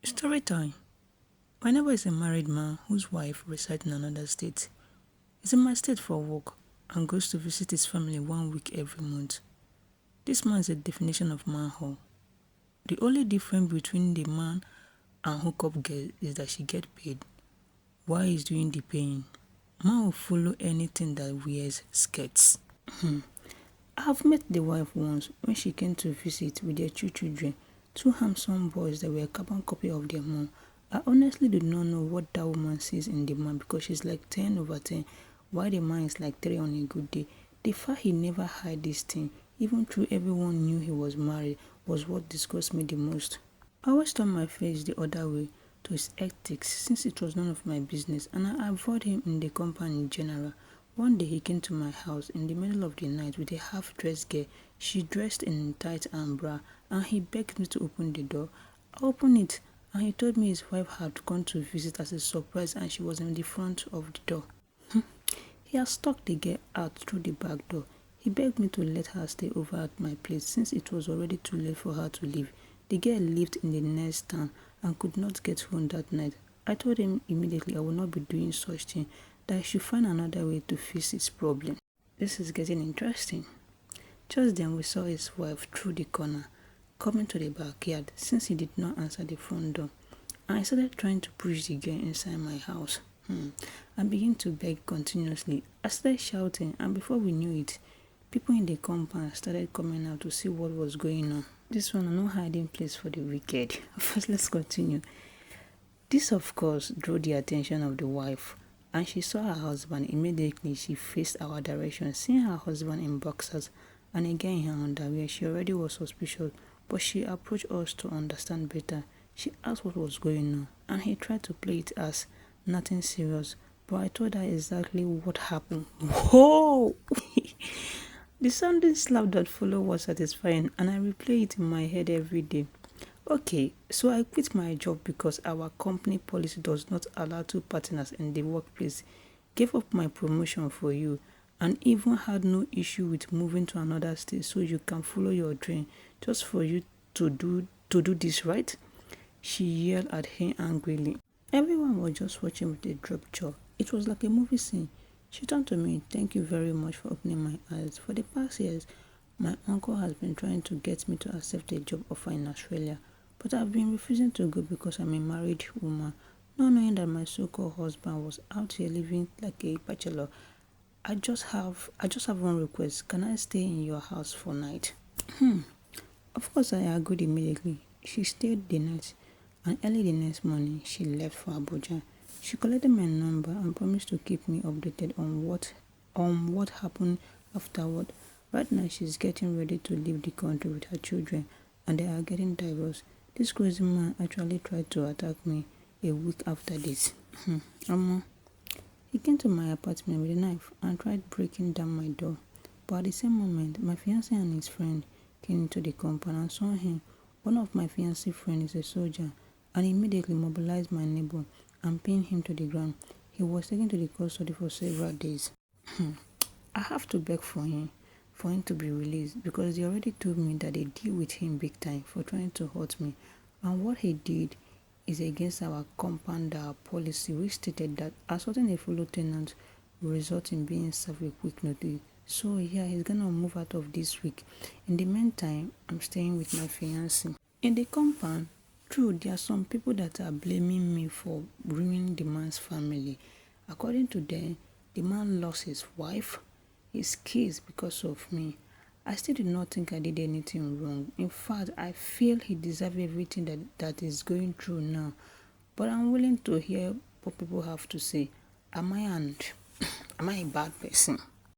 Story time. My neighbor is a married man whose wife resides in another state. He's in my state for work and goes to visit his family 1 week every month. This man is a definition of manhole. The only difference between the man and hookup girl is that she gets paid while he's doing the paying. Man will follow anything that wears skirts. I have met the wife once when she came to visit with their 2 children, 2 handsome boys that were a carbon copy of their mom. I honestly do not know what that woman sees in the man because she's like 10/10, while the man is like 3 on a good day. The fact he never hid this thing, even though everyone knew he was married, was what disgusts me the most. I always turn my face the other way to his ethics since it was none of my business, and I avoid him in the compound in general. One day he came to my house in the middle of the night with a half-dressed girl. She dressed in tights and bra, and he begged me to open the door. I opened it, and he told me his wife had come to visit as a surprise and she was in the front of the door. He had stuck the girl out through the back door. He begged me to let her stay over at my place since it was already too late for her to leave. The girl lived in the next town and could not get home that night. I told him immediately I would not be doing such thing, that I should find another way to fix his problem. This is getting interesting. Just then we saw his wife through the corner, coming to the backyard since he did not answer the front door. And I started trying to push the girl inside my house. I began to beg continuously. I started shouting, and before we knew it, people in the compound started coming out to see what was going on. This one, no hiding place for the wicked. First, let's continue. This, of course, drew the attention of the wife, and she saw her husband. Immediately, she faced our direction. Seeing her husband in boxers and again in her underwear, she already was suspicious, but she approached us to understand better. She asked what was going on, and he tried to play it as nothing serious, but I told her exactly what happened. Whoa! The sounding slap that followed was satisfying, and I replay it in my head every day. Okay, so I quit my job because our company policy does not allow 2 partners in the workplace. Gave up my promotion for you, and even had no issue with moving to another state so you can follow your dream, just for you to do this, right? She yelled at him angrily. Everyone was just watching with a dropped jaw. It was like a movie scene. She turned to me, "Thank you very much for opening my eyes. For the past years, my uncle has been trying to get me to accept a job offer in Australia, but I've been refusing to go because I'm a married woman, not knowing that my so-called husband was out here living like a bachelor. I just have one request. Can I stay in your house for night?" Of course, I agreed immediately. She stayed the night, and early the next morning, she left for Abuja. She collected my number and promised to keep me updated on what happened afterward. Right now, she's getting ready to leave the country with her children, and they are getting divorced. This crazy man actually tried to attack me a week after this. He came to my apartment with a knife and tried breaking down my door. But at the same moment, my fiancé and his friend came into the compound and saw him. One of my fiancé friends is a soldier, and immediately mobilized my neighbor and pinned him to the ground. He was taken to the custody for several days. I have to beg for him to be released because they already told me that they deal with him big time for trying to hurt me, and what he did is against our compound policy, which stated that assaulting a fellow tenant will result in being served with quick notice. So yeah, he's gonna move out of this week. In the meantime, I'm staying with my fiancé. In the compound, true, there are some people that are blaming me for ruining the man's family. According to them, the man lost his wife, his kids because of me. I still do not think I did anything wrong. In fact, I feel he deserves everything that is going through now. But I'm willing to hear what people have to say. Am I a bad person?